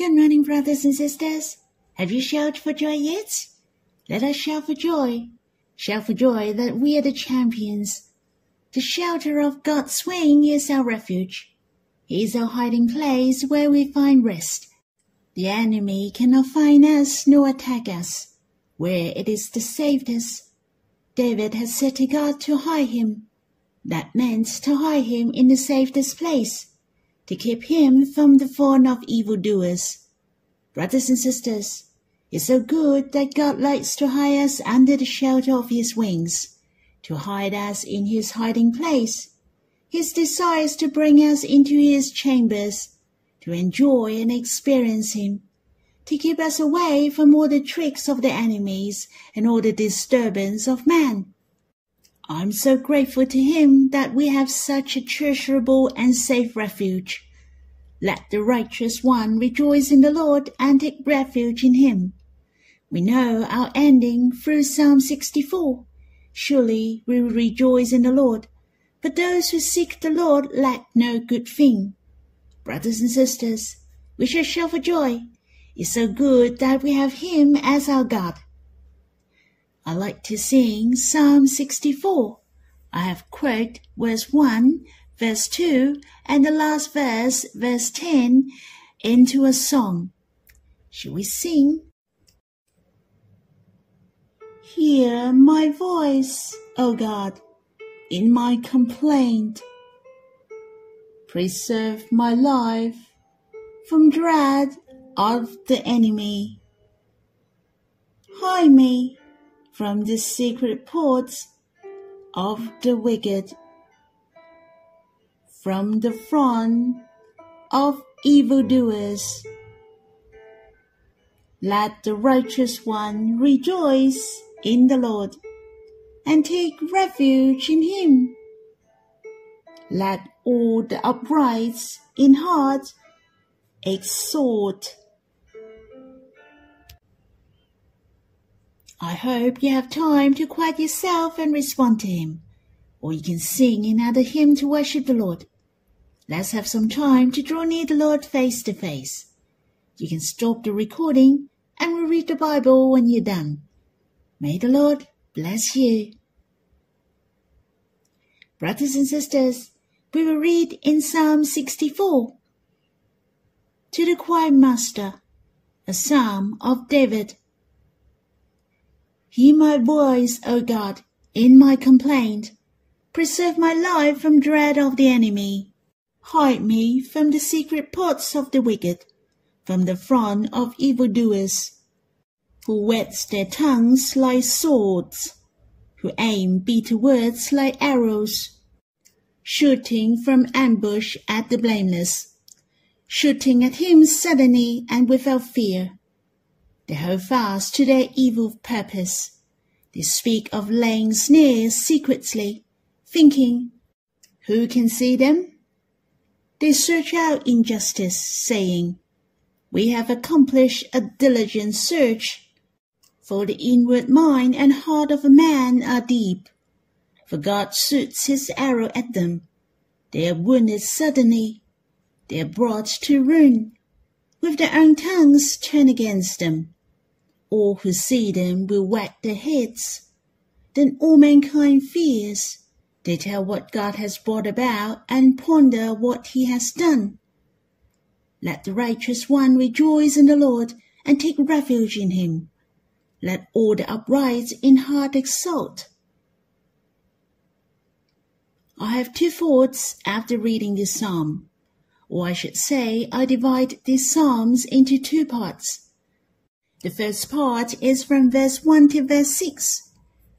Good morning, brothers and sisters. Have you shouted for joy yet? Let us shout for joy. Shout for joy that we are the champions. The shelter of God's wing is our refuge. He is our hiding place where we find rest. The enemy cannot find us nor attack us, where it is the safest. David had said to God to hide him. That meant to hide him in the safest place, to keep him from the thorn of evildoers. Brothers and sisters, it's so good that God likes to hide us under the shelter of his wings, to hide us in his hiding place. His desire is to bring us into his chambers, to enjoy and experience him, to keep us away from all the tricks of the enemies and all the disturbance of man. I'm so grateful to him that we have such a treasurable and safe refuge. Let the righteous one rejoice in the Lord and take refuge in him. We know our ending through Psalm 64. Surely we will rejoice in the Lord, but those who seek the Lord lack no good thing. Brothers and sisters, we shall shout for joy. It's so good that we have him as our God. I like to sing Psalm 64. I have quoted verse 1, verse 2, and the last verse, verse 10, into a song. Shall we sing? Hear my voice, O God, in my complaint. Preserve my life from dread of the enemy. Hide me from the secret ports of the wicked, from the throng of evildoers. Let the righteous one rejoice in the Lord, and take refuge in him. Let all the upright in heart exult. I hope you have time to quiet yourself and respond to him, or you can sing another hymn to worship the Lord. Let's have some time to draw near the Lord face to face. You can stop the recording and we'll read the Bible when you're done. May the Lord bless you. Brothers and sisters, we will read in Psalm 64. To the choirmaster, a psalm of David. Hear my voice, O God, in my complaint. Preserve my life from dread of the enemy. Hide me from the secret ports of the wicked, from the throng of evildoers, who whet their tongues like swords, who aim bitter words like arrows, shooting from ambush at the blameless, shooting at him suddenly and without fear. They hold fast to their evil purpose. They speak of laying snares secretly, thinking, who can see them? They search out injustice, saying, we have accomplished a diligent search. For the inward mind and heart of a man are deep. For God shoots his arrow at them. They are wounded suddenly. They are brought to ruin. With their own tongues turn against them. All who see them will wag their heads. Then all mankind fears. They tell what God has brought about and ponder what he has done. Let the righteous one rejoice in the Lord and take refuge in him. Let all the upright in heart exult. I have two thoughts after reading this psalm, or I should say I divide these psalms into two parts. The first part is from verse 1 to verse 6.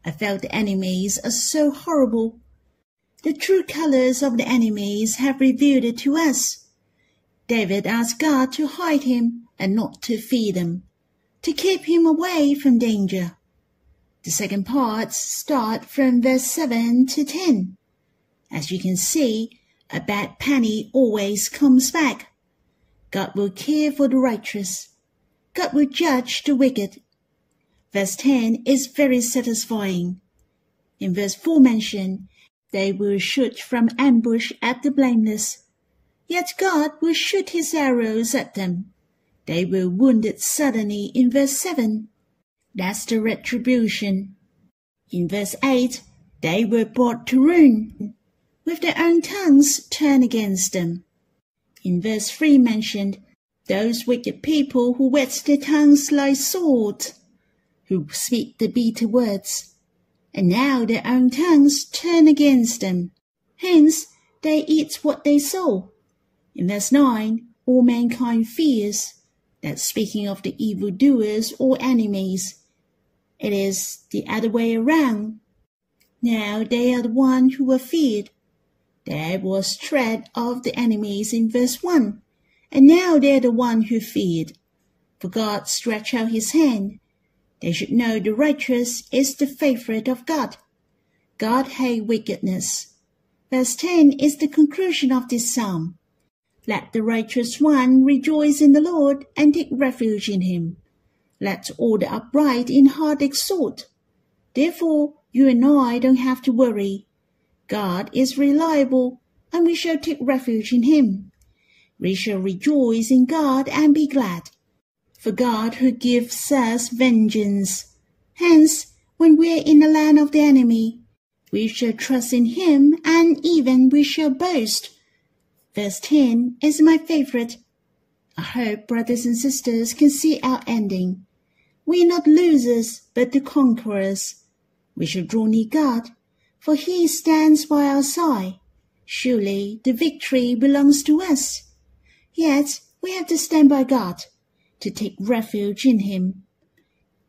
I felt the enemies are so horrible. The true colors of the enemies have revealed it to us. David asked God to hide him and not to feed him, to keep him away from danger. The second part starts from verse 7 to 10. As you can see, a bad penny always comes back. God will care for the righteous. God will judge the wicked. Verse 10 is very satisfying. In verse 4 mentioned, they will shoot from ambush at the blameless. Yet God will shoot his arrows at them. they were wounded suddenly in verse 7. That's the retribution. In verse 8, they were brought to ruin, with their own tongues turned against them. In verse 3 mentioned, those wicked people who whet their tongues like swords, who speak the bitter words, and now their own tongues turn against them. Hence, they eat what they sow. In verse 9, all mankind fears, that's speaking of the evildoers or enemies. It is the other way around. Now they are the one who were feared. There was dread of the enemies in verse 1, and now they are the one who feared. For God stretched out his hand. They should know the righteous is the favorite of God. God hates wickedness. Verse 10 is the conclusion of this psalm. Let the righteous one rejoice in the Lord and take refuge in him. Let all the upright in heart exult. Therefore, you and I don't have to worry. God is reliable, and we shall take refuge in him. We shall rejoice in God and be glad. For God who gives us vengeance. Hence, when we are in the land of the enemy, we shall trust in him, and even we shall boast. Verse 10 is my favorite. I hope brothers and sisters can see our ending. We are not losers, but the conquerors. We shall draw near God, for he stands by our side. Surely the victory belongs to us. Yet we have to stand by God, to take refuge in him.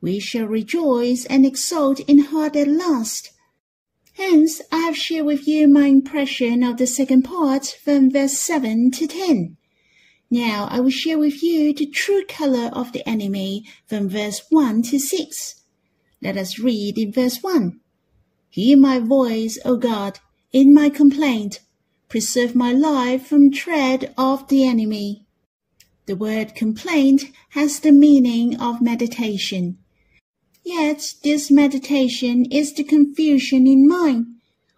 We shall rejoice and exult in heart at last. Hence, I have shared with you my impression of the second part from verse 7 to 10. Now I will share with you the true color of the enemy from verse 1 to 6. Let us read in verse 1. Hear my voice, O God, in my complaint. Preserve my life from dread of the enemy. The word complaint has the meaning of meditation. Yet this meditation is the confusion in mind,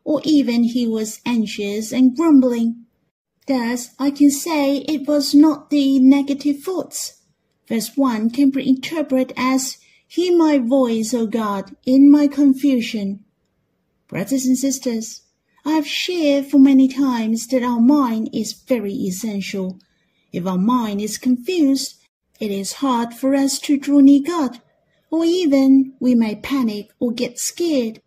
or even he was anxious and grumbling. Thus, I can say it was not the negative thoughts. Verse 1 can be interpreted as, hear my voice, O God, in my confusion. Brothers and sisters, I have shared for many times that our mind is very essential. If our mind is confused, it is hard for us to draw near God, or even we may panic or get scared.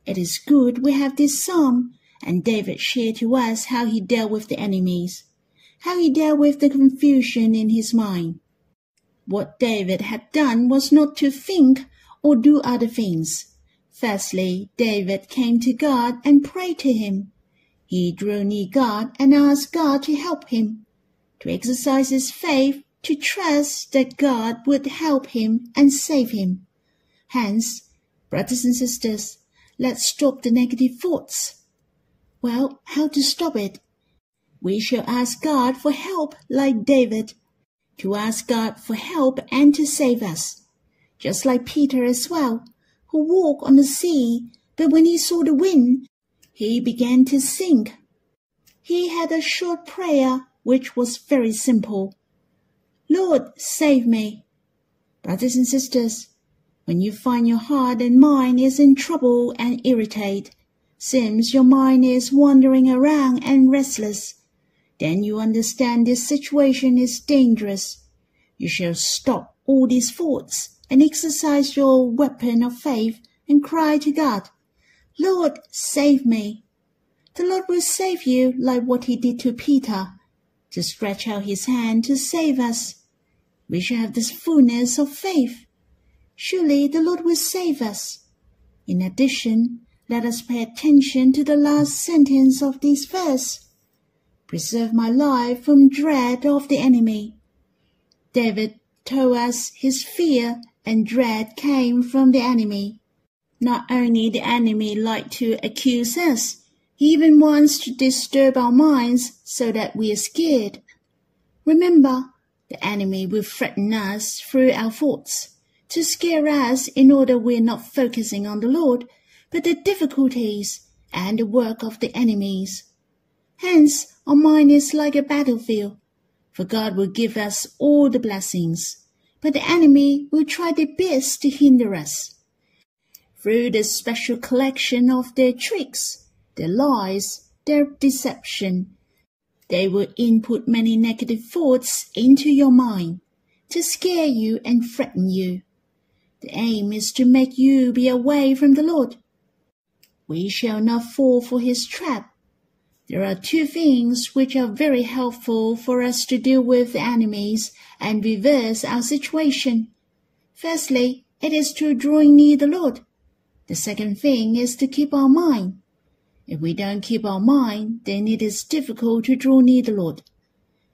It is good we have this psalm, and David shared to us how he dealt with the enemies, how he dealt with the confusion in his mind. What David had done was not to think or do other things. Firstly, David came to God and prayed to him. He drew near God and asked God to help him, to exercise his faith, to trust that God would help him and save him. Hence, brothers and sisters, let's stop the negative thoughts. Well, how to stop it? We shall ask God for help like David, to ask God for help and to save us, just like Peter as well, who walked on the sea, but when he saw the wind, he began to sink. He had a short prayer which was very simple. Lord, save me. Brothers and sisters, when you find your heart and mind is in trouble and irritated, seems your mind is wandering around and restless, then you understand this situation is dangerous. You shall stop all these thoughts and exercise your weapon of faith and cry to God, Lord, save me. The Lord will save you like what he did to Peter, to stretch out his hand to save us. We shall have this fullness of faith. Surely the Lord will save us. In addition, let us pay attention to the last sentence of this verse. Preserve my life from dread of the enemy. David told us his fear and dread came from the enemy. Not only the enemy likes to accuse us, he even wants to disturb our minds so that we are scared. Remember, the enemy will threaten us through our thoughts, to scare us in order we're not focusing on the Lord, but the difficulties and the work of the enemies. Hence, our mind is like a battlefield. For God will give us all the blessings, but the enemy will try their best to hinder us. Through the special collection of their tricks, their lies, their deception, they will input many negative thoughts into your mind to scare you and threaten you. The aim is to make you be away from the Lord. We shall not fall for his trap. There are two things which are very helpful for us to deal with the enemies and reverse our situation. Firstly, it is to draw near the Lord. The second thing is to keep our mind. If we don't keep our mind, then it is difficult to draw near the Lord.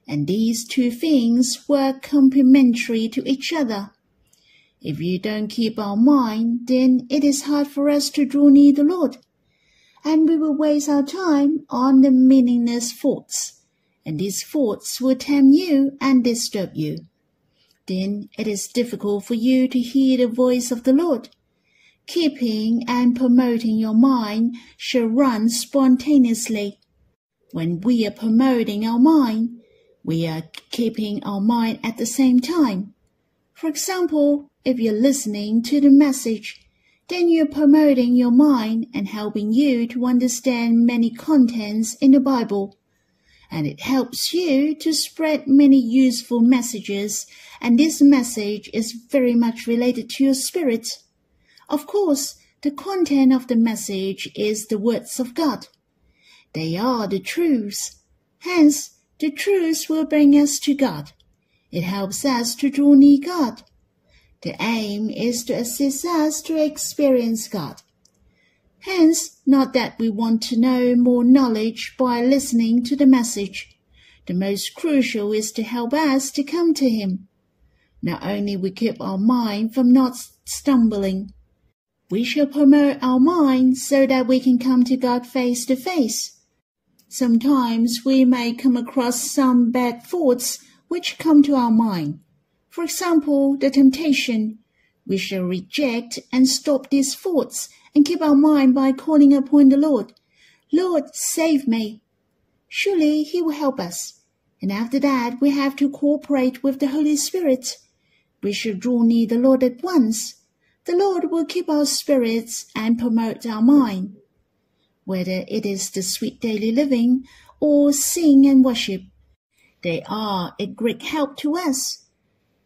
And these two things work complementary to each other. If you don't keep our mind, then it is hard for us to draw near the Lord. And we will waste our time on the meaningless thoughts, and these thoughts will tempt you and disturb you. Then it is difficult for you to hear the voice of the Lord. Keeping and promoting your mind shall run spontaneously. When we are promoting our mind, we are keeping our mind at the same time. For example, if you're listening to the message, then you're promoting your mind and helping you to understand many contents in the Bible. And it helps you to spread many useful messages, and this message is very much related to your spirit. Of course, the content of the message is the words of God. They are the truths. Hence, the truths will bring us to God. It helps us to draw near God. The aim is to assist us to experience God. Hence, not that we want to know more knowledge by listening to the message. The most crucial is to help us to come to Him. Not only we keep our mind from not stumbling, we shall promote our mind so that we can come to God face to face. Sometimes we may come across some bad thoughts which come to our mind. For example, the temptation. We shall reject and stop these thoughts and keep our mind by calling upon the Lord. Lord, save me. Surely He will help us. And after that, we have to cooperate with the Holy Spirit. We shall draw near the Lord at once. The Lord will keep our spirits and promote our mind. Whether it is the sweet daily living or sing and worship, they are a great help to us.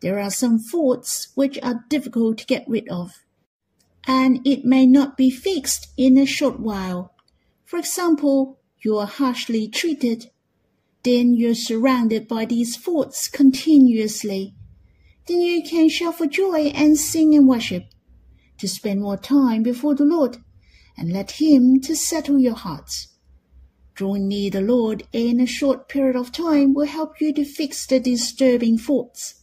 There are some thoughts which are difficult to get rid of, and it may not be fixed in a short while. For example, you are harshly treated. Then you're surrounded by these thoughts continuously. Then you can shout for joy and sing and worship, to spend more time before the Lord, and let Him to settle your hearts. Drawing near the Lord in a short period of time will help you to fix the disturbing thoughts.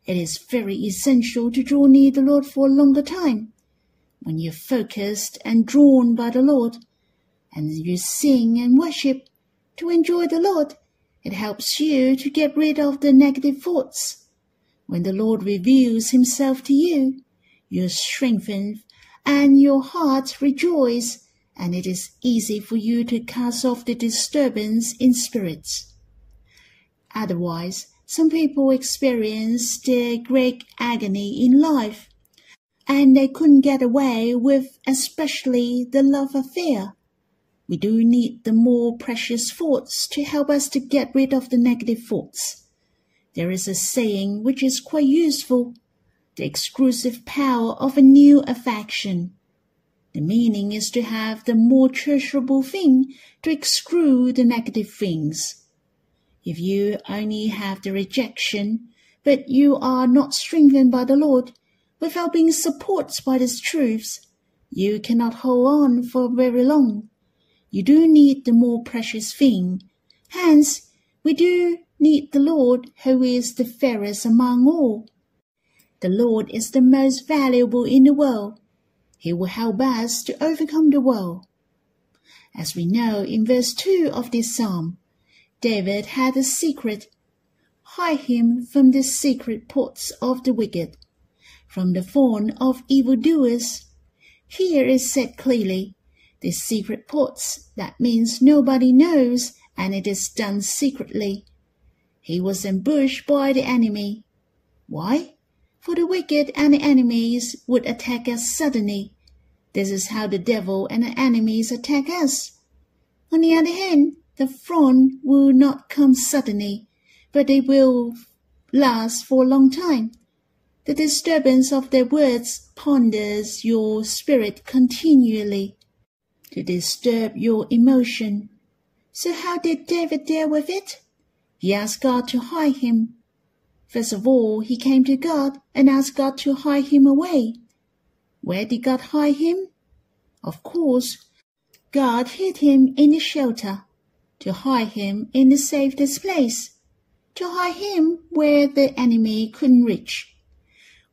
It is very essential to draw near the Lord for a longer time. When you're focused and drawn by the Lord, and you sing and worship to enjoy the Lord, it helps you to get rid of the negative thoughts. When the Lord reveals Himself to you, you're strengthened and your heart rejoices, and it is easy for you to cast off the disturbance in spirits. Otherwise, some people experience their great agony in life, and they couldn't get away with especially the love affair. We do need the more precious thoughts to help us to get rid of the negative thoughts. There is a saying which is quite useful: the exclusive power of a new affection. The meaning is to have the more treasurable thing to exclude the negative things. If you only have the rejection, but you are not strengthened by the Lord, without being supported by these truths, you cannot hold on for very long. You do need the more precious thing. Hence, we do need the Lord, who is the fairest among all. The Lord is the most valuable in the world. He will help us to overcome the world. As we know in verse 2 of this psalm, David had a secret. Hide him from the secret plots of the wicked, from the thorn of evildoers. Here is said clearly, the secret plots, that means nobody knows, and it is done secretly. He was ambushed by the enemy. Why? For the wicked and the enemies would attack us suddenly. This is how the devil and the enemies attack us. On the other hand, the throng will not come suddenly, but they will last for a long time. The disturbance of their words ponders your spirit continually to disturb your emotion. So how did David deal with it? He asked God to hide him. First of all, he came to God and asked God to hide him away. Where did God hide him? Of course, God hid him in the shelter, to hide him in the safest place, to hide him where the enemy couldn't reach.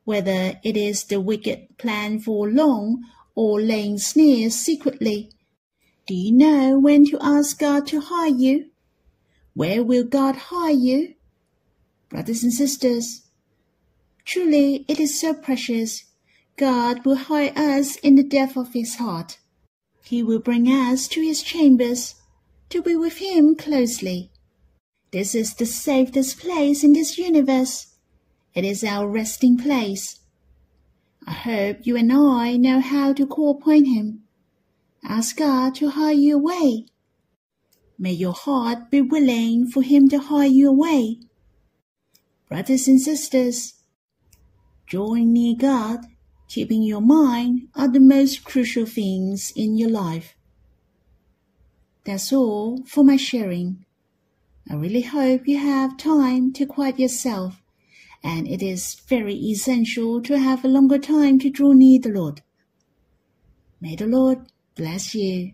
Whether it is the wicked plan for long or laying snares secretly, do you know when to ask God to hide you? Where will God hide you? Brothers and sisters, truly it is so precious. God will hide us in the depth of his heart. He will bring us to his chambers to be with him closely. This is the safest place in this universe. It is our resting place. I hope you and I know how to call upon him. Ask God to hide you away. May your heart be willing for him to hide you away. Brothers and sisters, drawing near God, keeping your mind are the most crucial things in your life. That's all for my sharing. I really hope you have time to quiet yourself, and it is very essential to have a longer time to draw near the Lord. May the Lord bless you.